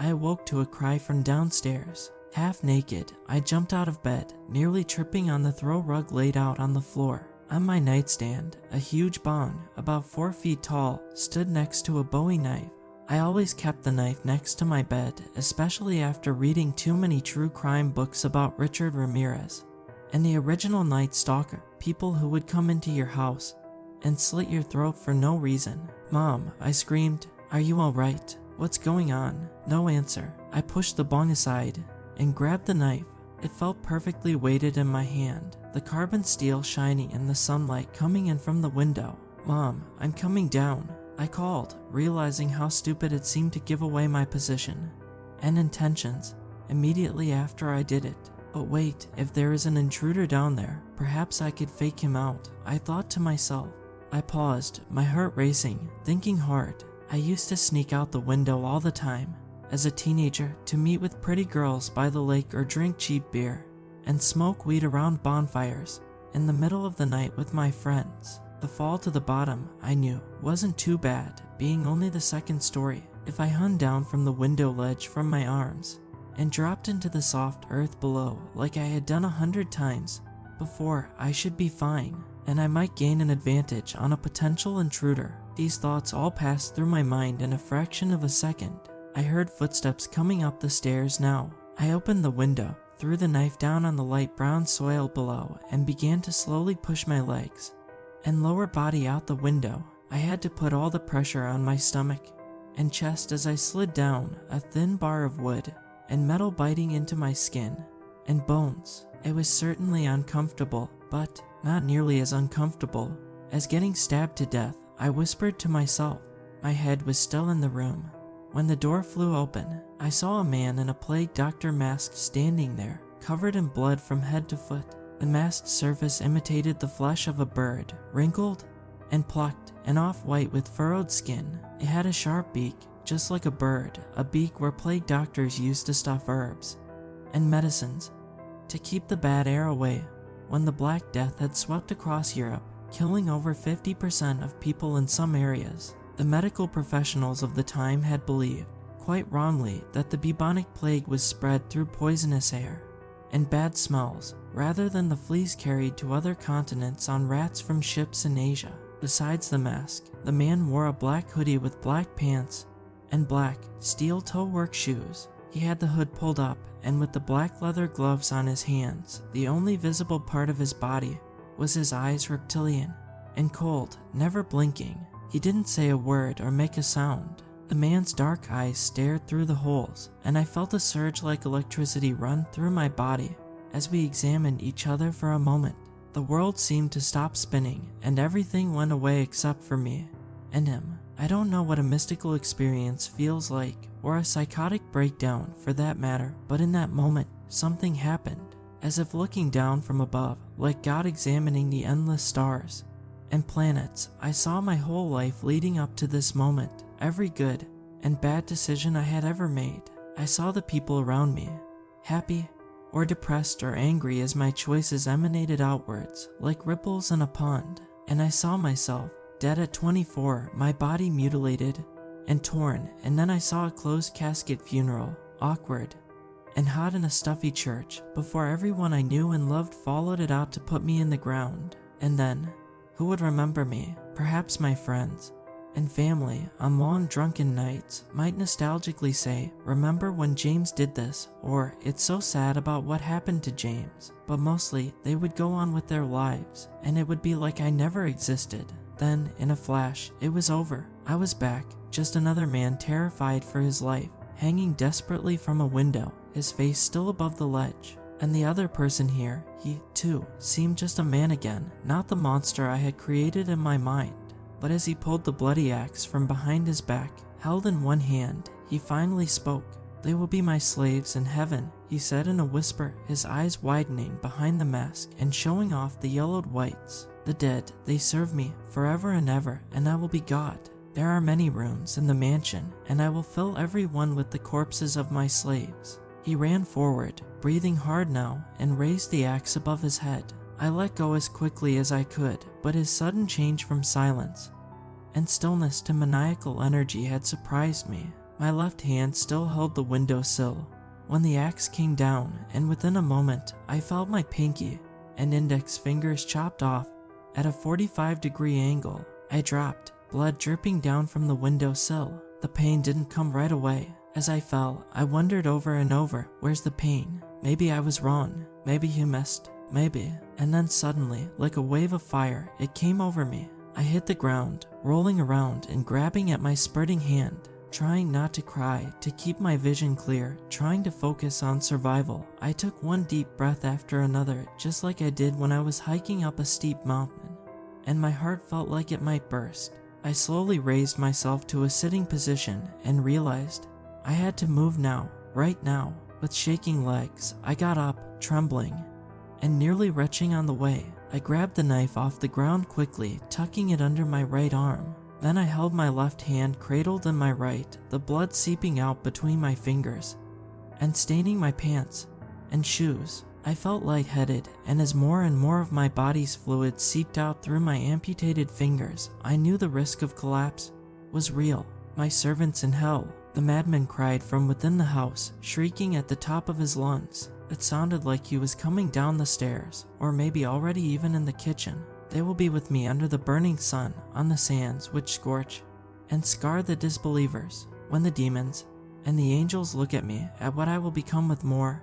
I awoke to a cry from downstairs. Half naked, I jumped out of bed, nearly tripping on the throw rug laid out on the floor. On my nightstand, a huge bong, about 4 feet tall, stood next to a Bowie knife. I always kept the knife next to my bed, especially after reading too many true crime books about Richard Ramirez and the original Night Stalker, people who would come into your house and slit your throat for no reason. "Mom," I screamed, "are you alright? What's going on?" No answer. I pushed the bong aside and grabbed the knife. It felt perfectly weighted in my hand, the carbon steel shining in the sunlight coming in from the window. "Mom, I'm coming down," I called, realizing how stupid it seemed to give away my position and intentions immediately after I did it. But wait, if there is an intruder down there, perhaps I could fake him out, I thought to myself. I paused, my heart racing, thinking hard. I used to sneak out the window all the time as a teenager to meet with pretty girls by the lake or drink cheap beer and smoke weed around bonfires in the middle of the night with my friends. The fall to the bottom, I knew, wasn't too bad, being only the second story. If I hung down from the window ledge from my arms and dropped into the soft earth below like I had done 100 times before, I should be fine, and I might gain an advantage on a potential intruder. These thoughts all passed through my mind in a fraction of a second. I heard footsteps coming up the stairs now. I opened the window, threw the knife down on the light brown soil below, and began to slowly push my legs and lower body out the window. I had to put all the pressure on my stomach and chest as I slid down, a thin bar of wood and metal biting into my skin and bones. It was certainly uncomfortable, but not nearly as uncomfortable as getting stabbed to death. I whispered to myself. My head was still in the room when the door flew open. I saw a man in a plague doctor mask standing there, covered in blood from head to foot. The masked surface imitated the flesh of a bird, wrinkled and plucked and off-white with furrowed skin. It had a sharp beak, just like a bird, a beak where plague doctors used to stuff herbs and medicines to keep the bad air away. When the Black Death had swept across Europe, killing over 50% of people in some areas, the medical professionals of the time had believed, quite wrongly, that the bubonic plague was spread through poisonous air and bad smells, rather than the fleas carried to other continents on rats from ships in Asia. Besides the mask, the man wore a black hoodie with black pants and black, steel-toe work shoes. He had the hood pulled up, and with the black leather gloves on his hands, the only visible part of his body was his eyes, reptilian and cold, never blinking. He didn't say a word or make a sound. The man's dark eyes stared through the holes, and I felt a surge like electricity run through my body as we examined each other for a moment. The world seemed to stop spinning, and everything went away except for me and him. I don't know what a mystical experience feels like, or a psychotic breakdown for that matter, but in that moment, something happened, as if looking down from above, like God examining the endless stars and planets. I saw my whole life leading up to this moment, every good and bad decision I had ever made. I saw the people around me, happy or depressed or angry as my choices emanated outwards, like ripples in a pond. And I saw myself, dead at 24, my body mutilated and torn, and then I saw a closed casket funeral, awkward and hot in a stuffy church, before everyone I knew and loved followed it out to put me in the ground. And then, who would remember me? Perhaps my friends and family on long drunken nights might nostalgically say, "Remember when James did this?" or "It's so sad about what happened to James." But mostly, they would go on with their lives, and it would be like I never existed. Then, in a flash, it was over. I was back, just another man terrified for his life, hanging desperately from a window, his face still above the ledge. And the other person here, he, too, seemed just a man again, not the monster I had created in my mind. But as he pulled the bloody axe from behind his back, held in one hand, he finally spoke. "They will be my slaves in heaven," he said in a whisper, his eyes widening behind the mask and showing off the yellowed whites. "The dead, they serve me forever and ever, and I will be God. There are many rooms in the mansion, and I will fill every one with the corpses of my slaves." He ran forward, breathing hard now, and raised the axe above his head. I let go as quickly as I could, but his sudden change from silence and stillness to maniacal energy had surprised me. My left hand still held the windowsill when the axe came down, and within a moment I felt my pinky and index fingers chopped off at a 45-degree angle. I dropped, blood dripping down from the windowsill. The pain didn't come right away. As I fell, I wondered over and over, where's the pain? Maybe I was wrong. Maybe he missed. Maybe. And then suddenly, like a wave of fire, it came over me. I hit the ground, rolling around and grabbing at my spurting hand, trying not to cry, to keep my vision clear, trying to focus on survival. I took one deep breath after another, just like I did when I was hiking up a steep mountain, and my heart felt like it might burst. I slowly raised myself to a sitting position and realized I had to move now, right now. With shaking legs, I got up, trembling, and nearly retching on the way. I grabbed the knife off the ground quickly, tucking it under my right arm. Then I held my left hand cradled in my right, the blood seeping out between my fingers and staining my pants and shoes. I felt lightheaded, and as more and more of my body's fluid seeped out through my amputated fingers, I knew the risk of collapse was real. My servants in hell, the madman cried from within the house, shrieking at the top of his lungs. It sounded like he was coming down the stairs, or maybe already even in the kitchen. They will be with me under the burning sun, on the sands which scorch and scar the disbelievers. When the demons and the angels look at me, at what I will become with more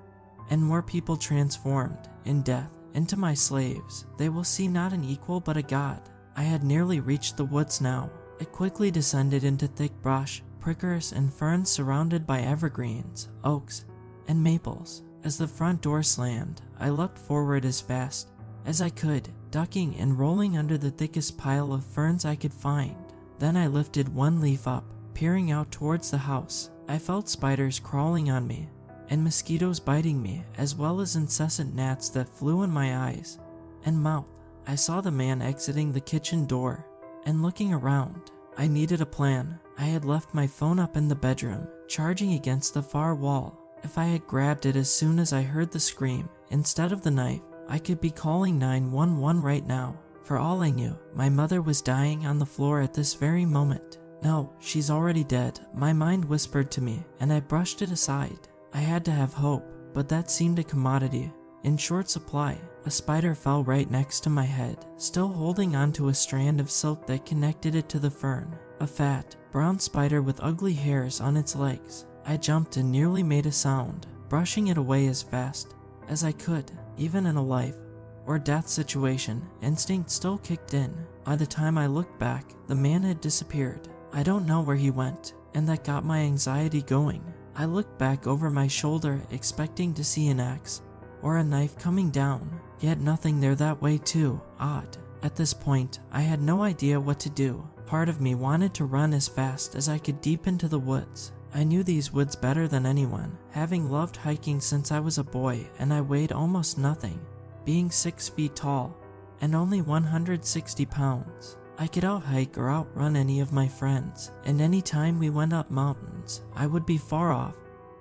and more people transformed in death into my slaves, they will see not an equal but a god. I had nearly reached the woods now. It quickly descended into thick brush, prickers, and ferns surrounded by evergreens, oaks, and maples. As the front door slammed, I leapt forward as fast as I could, ducking and rolling under the thickest pile of ferns I could find. Then I lifted one leaf up, peering out towards the house. I felt spiders crawling on me, and mosquitoes biting me, as well as incessant gnats that flew in my eyes and mouth. I saw the man exiting the kitchen door and looking around. I needed a plan. I had left my phone up in the bedroom, charging against the far wall. If I had grabbed it as soon as I heard the scream, instead of the knife, I could be calling 911 right now. For all I knew, my mother was dying on the floor at this very moment. No, she's already dead, my mind whispered to me, and I brushed it aside. I had to have hope, but that seemed a commodity in short supply. A spider fell right next to my head, still holding onto a strand of silk that connected it to the fern. A fat, brown spider with ugly hairs on its legs. I jumped and nearly made a sound, brushing it away as fast as I could. Even in a life or death situation, instinct still kicked in. By the time I looked back, the man had disappeared. I don't know where he went, and that got my anxiety going. I looked back over my shoulder, expecting to see an axe or a knife coming down, yet nothing there that way too. Odd. At this point, I had no idea what to do. Part of me wanted to run as fast as I could deep into the woods. I knew these woods better than anyone, having loved hiking since I was a boy, and I weighed almost nothing, being 6 feet tall and only 160 pounds. I could out-hike or outrun any of my friends, and any time we went up mountains, I would be far off,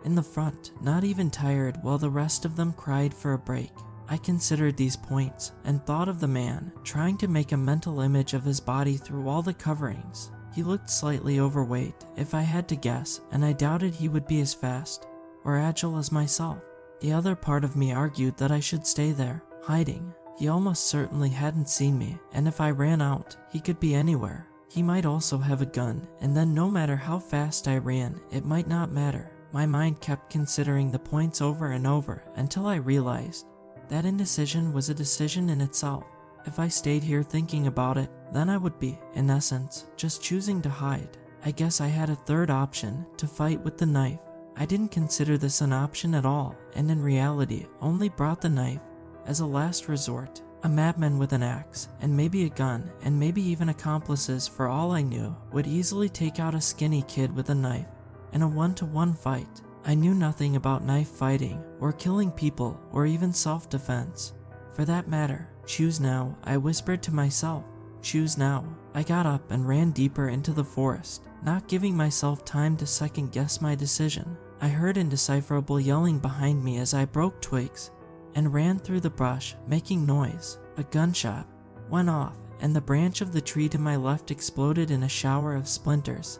in the front, not even tired, while the rest of them cried for a break. I considered these points and thought of the man, trying to make a mental image of his body through all the coverings. He looked slightly overweight, if I had to guess, and I doubted he would be as fast or agile as myself. The other part of me argued that I should stay there, hiding. He almost certainly hadn't seen me, and if I ran out, he could be anywhere. He might also have a gun, and then no matter how fast I ran, it might not matter. My mind kept considering the points over and over until I realized that indecision was a decision in itself. If I stayed here thinking about it, then I would be, in essence, just choosing to hide. I guess I had a third option, to fight with the knife. I didn't consider this an option at all, and in reality, only brought the knife as a last resort. A madman with an axe, and maybe a gun, and maybe even accomplices for all I knew, would easily take out a skinny kid with a knife in a one-to-one fight. I knew nothing about knife fighting, or killing people, or even self-defense. For that matter, choose now, I whispered to myself. Choose now. I got up and ran deeper into the forest, not giving myself time to second-guess my decision. I heard indecipherable yelling behind me as I broke twigs and ran through the brush, making noise. A gunshot went off, and the branch of the tree to my left exploded in a shower of splinters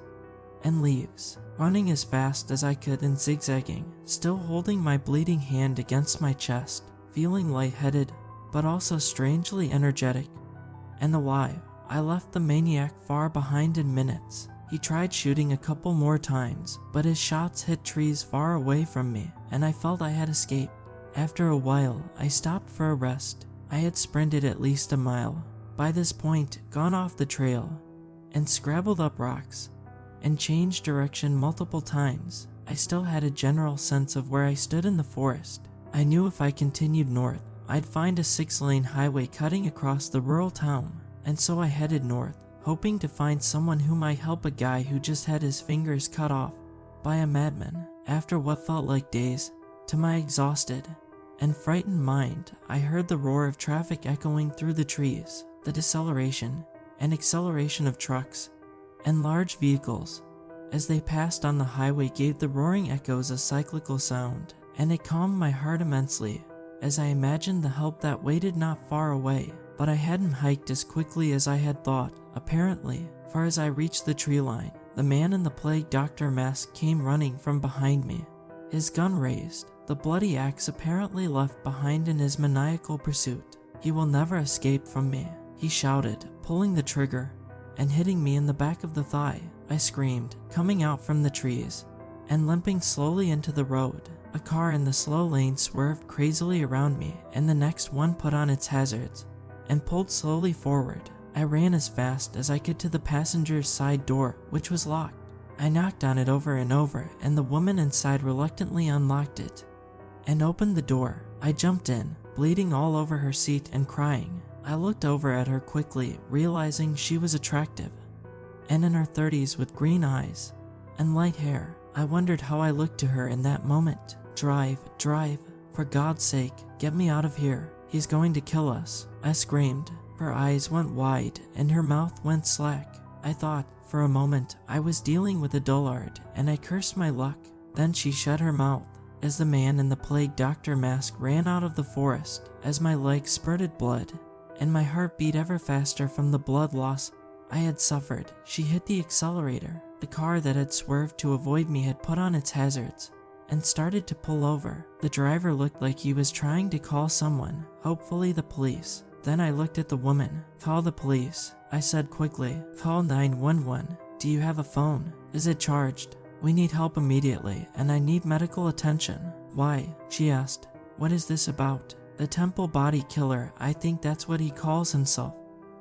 and leaves. running as fast as I could and zigzagging, still holding my bleeding hand against my chest, feeling lightheaded, but also strangely energetic and alive. I left the maniac far behind in minutes. He tried shooting a couple more times, but his shots hit trees far away from me, and I felt I had escaped. After a while, I stopped for a rest. I had sprinted at least a mile, by this point gone off the trail, and scrabbled up rocks, and changed direction multiple times. I still had a general sense of where I stood in the forest. I knew if I continued north, I'd find a 6-lane highway cutting across the rural town, and so I headed north, hoping to find someone who might help a guy who just had his fingers cut off by a madman. After what felt like days, to my exhausted and frightened mind, I heard the roar of traffic echoing through the trees, the deceleration and acceleration of trucks and large vehicles as they passed on the highway gave the roaring echoes a cyclical sound, and it calmed my heart immensely as I imagined the help that waited not far away. But I hadn't hiked as quickly as I had thought, apparently, for as I reached the tree line, the man in the plague doctor mask came running from behind me, his gun raised, the bloody axe apparently left behind in his maniacal pursuit. "He will never escape from me," he shouted, pulling the trigger and hitting me in the back of the thigh. I screamed, coming out from the trees and limping slowly into the road. A car in the slow lane swerved crazily around me, and the next one put on its hazards and pulled slowly forward. I ran as fast as I could to the passenger's side door, which was locked. I knocked on it over and over, and the woman inside reluctantly unlocked it and opened the door. I jumped in, bleeding all over her seat and crying. I looked over at her quickly, realizing she was attractive and in her 30s with green eyes and light hair. I wondered how I looked to her in that moment. "Drive, drive, for God's sake, get me out of here. He's going to kill us," I screamed. Her eyes went wide and her mouth went slack. I thought, for a moment, I was dealing with a dullard, and I cursed my luck. Then she shut her mouth as the man in the plague doctor mask ran out of the forest, as my legs spurted blood, and my heart beat ever faster from the blood loss I had suffered. She hit the accelerator. The car that had swerved to avoid me had put on its hazards and started to pull over. The driver looked like he was trying to call someone, hopefully the police. Then I looked at the woman. "Call the police," I said quickly. "Call 911. Do you have a phone? Is it charged? We need help immediately, and I need medical attention." "Why?" she asked. "What is this about?" "The temple body killer, I think that's what he calls himself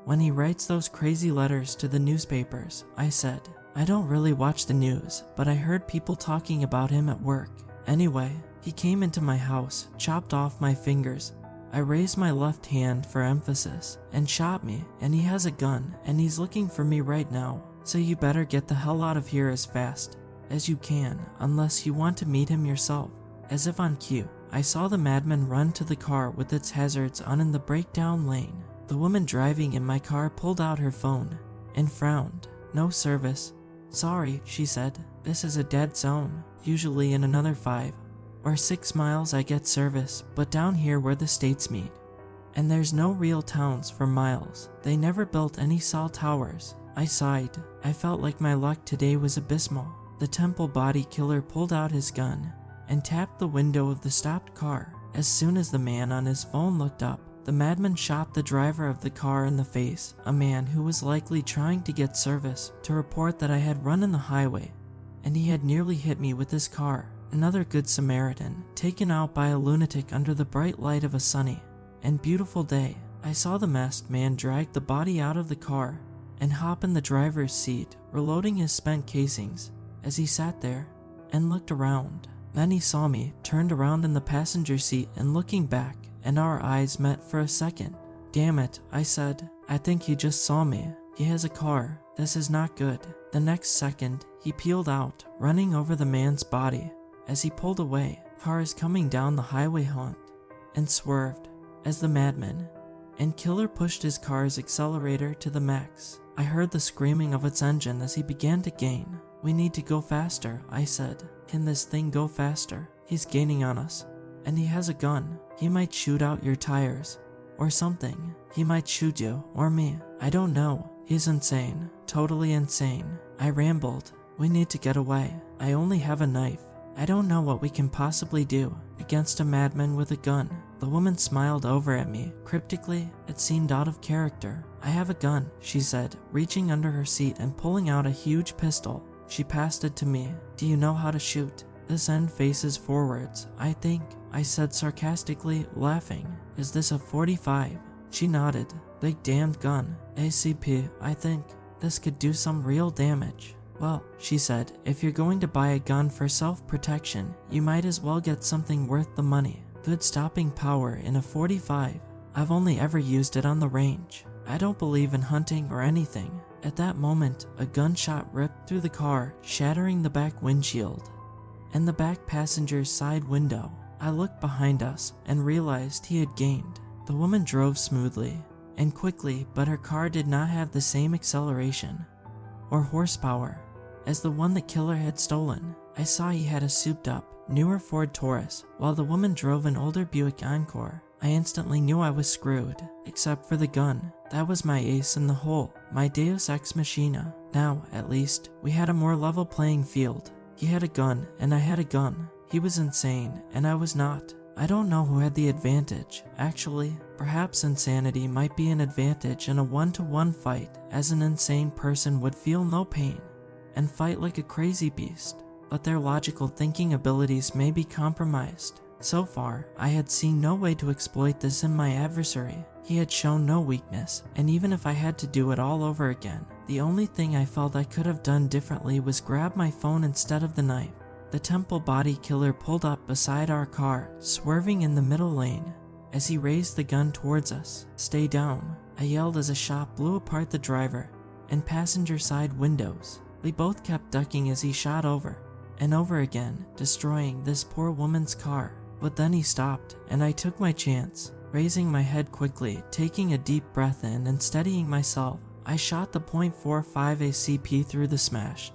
when he writes those crazy letters to the newspapers," I said. "I don't really watch the news, but I heard people talking about him at work. Anyway, he came into my house, chopped off my fingers. I raised my left hand for emphasis and shot me, and he has a gun, and he's looking for me right now. So you better get the hell out of here as fast as you can, unless you want to meet him yourself." As if on cue, I saw the madman run to the car with its hazards on in the breakdown lane. The woman driving in my car pulled out her phone and frowned. "No service. Sorry," she said. "This is a dead zone. Usually in another 5 or 6 miles I get service, but down here where the states meet, and there's no real towns for miles. They never built any cell towers." I sighed. I felt like my luck today was abysmal. The temple body killer pulled out his gun and tapped the window of the stopped car. As soon as the man on his phone looked up, the madman shot the driver of the car in the face, a man who was likely trying to get service, to report that I had run in the highway, and he had nearly hit me with his car. Another good Samaritan, taken out by a lunatic under the bright light of a sunny and beautiful day. I saw the masked man drag the body out of the car and hop in the driver's seat, reloading his spent casings as he sat there and looked around. Then he saw me, turned around in the passenger seat and looking back, and our eyes met for a second. "Damn it," I said. "I think he just saw me. He has a car. This is not good." The next second, he peeled out, running over the man's body. As he pulled away, cars coming down the highway honked and swerved as the madman and killer pushed his car's accelerator to the max. I heard the screaming of its engine as he began to gain. "We need to go faster," I said. "Can this thing go faster? He's gaining on us, and he has a gun. He might shoot out your tires or something. He might shoot you or me. I don't know. He's insane, totally insane." I rambled We need to get away. I only have a knife. I don't know what we can possibly do against a madman with a gun. The woman smiled over at me. Cryptically, it seemed out of character. I have a gun, she said, reaching under her seat and pulling out a huge pistol. She passed it to me. Do you know how to shoot? This end faces forwards, I think, I said sarcastically, laughing. Is this a 45? She nodded. Big damned gun. ACP, I think. This could do some real damage. Well, she said, if you're going to buy a gun for self-protection, you might as well get something worth the money. Good stopping power in a 45. I've only ever used it on the range. I don't believe in hunting or anything. At that moment, a gunshot ripped through the car, shattering the back windshield and the back passenger's side window. I looked behind us and realized he had gained. The woman drove smoothly and quickly, but her car did not have the same acceleration or horsepower as the one the killer had stolen. I saw he had a souped-up, newer Ford Taurus, while the woman drove an older Buick Encore. I instantly knew I was screwed, except for the gun. That was my ace in the hole, my deus ex machina. Now, at least, we had a more level playing field. He had a gun, and I had a gun. He was insane, and I was not. I don't know who had the advantage. Actually, perhaps insanity might be an advantage in a one-to-one fight, as an insane person would feel no pain and fight like a crazy beast, but their logical thinking abilities may be compromised. So far, I had seen no way to exploit this in my adversary. He had shown no weakness, and even if I had to do it all over again, the only thing I felt I could have done differently was grab my phone instead of the knife. The temple body killer pulled up beside our car, swerving in the middle lane. As he raised the gun towards us, "Stay down," I yelled as a shot blew apart the driver and passenger side windows. We both kept ducking as he shot over and over again, destroying this poor woman's car. But then he stopped, and I took my chance. Raising my head quickly, taking a deep breath in and steadying myself, I shot the .45 ACP through the smashed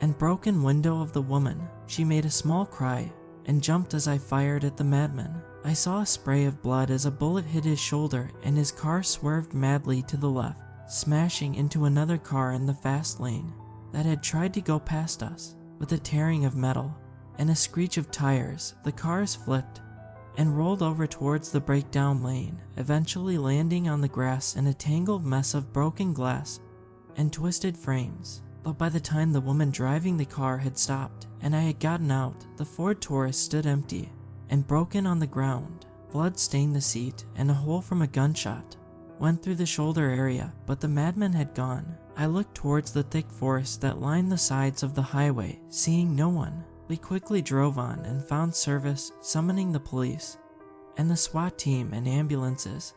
and broken window of the woman. She made a small cry and jumped as I fired at the madman. I saw a spray of blood as a bullet hit his shoulder, and his car swerved madly to the left, smashing into another car in the fast lane that had tried to go past us. With a tearing of metal and a screech of tires, the cars flipped and rolled over towards the breakdown lane, eventually landing on the grass in a tangled mess of broken glass and twisted frames. But by the time the woman driving the car had stopped and I had gotten out, the Ford Taurus stood empty and broken on the ground. Blood stained the seat, and a hole from a gunshot went through the shoulder area, but the madman had gone. I looked towards the thick forest that lined the sides of the highway, seeing no one. We quickly drove on and found service, summoning the police and the SWAT team and ambulances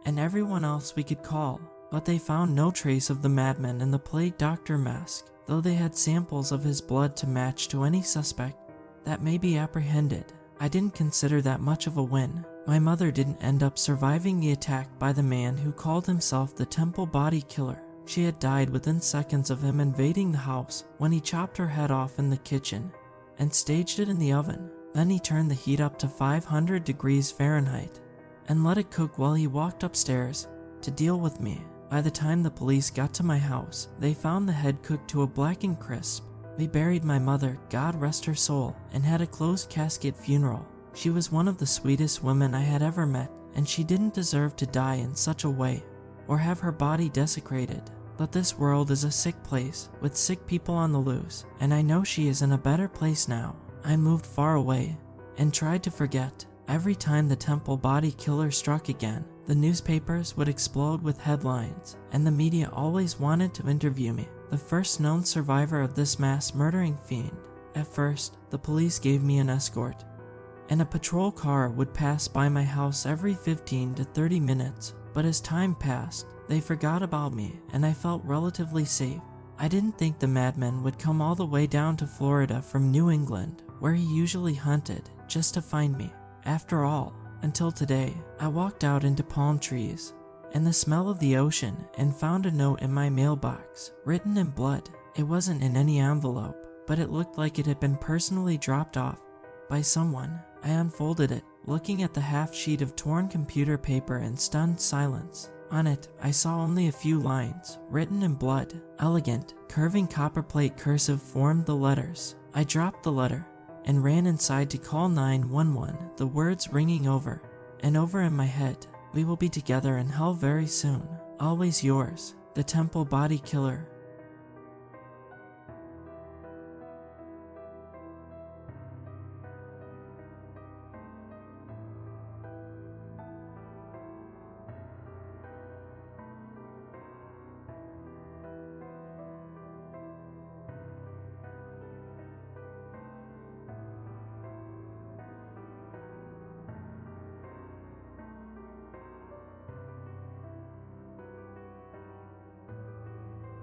and everyone else we could call, but they found no trace of the madman in the plague doctor mask, though they had samples of his blood to match to any suspect that may be apprehended. I didn't consider that much of a win. My mother didn't end up surviving the attack by the man who called himself the Temple Body Killer. She had died within seconds of him invading the house when he chopped her head off in the kitchen and staged it in the oven. Then he turned the heat up to 500 degrees Fahrenheit and let it cook while he walked upstairs to deal with me. By the time the police got to my house, they found the head cooked to a blackened crisp. We buried my mother, God rest her soul, and had a closed casket funeral. She was one of the sweetest women I had ever met, and she didn't deserve to die in such a way or have her body desecrated. But this world is a sick place with sick people on the loose, and I know she is in a better place now. I moved far away and tried to forget. Every time the Temple Body Killer struck again, the newspapers would explode with headlines, and the media always wanted to interview me, the first known survivor of this mass murdering fiend. At first, the police gave me an escort, and a patrol car would pass by my house every 15 to 30 minutes, but as time passed, they forgot about me and I felt relatively safe. I didn't think the madman would come all the way down to Florida from New England, where he usually hunted, just to find me. After all, until today, I walked out into palm trees and the smell of the ocean and found a note in my mailbox, written in blood. It wasn't in any envelope, but it looked like it had been personally dropped off by someone. I unfolded it, looking at the half sheet of torn computer paper in stunned silence. On it, I saw only a few lines, written in blood. Elegant, curving copperplate cursive formed the letters. I dropped the letter and ran inside to call 911, the words ringing over and over in my head. We will be together in hell very soon. Always yours, the Temple Body Killer.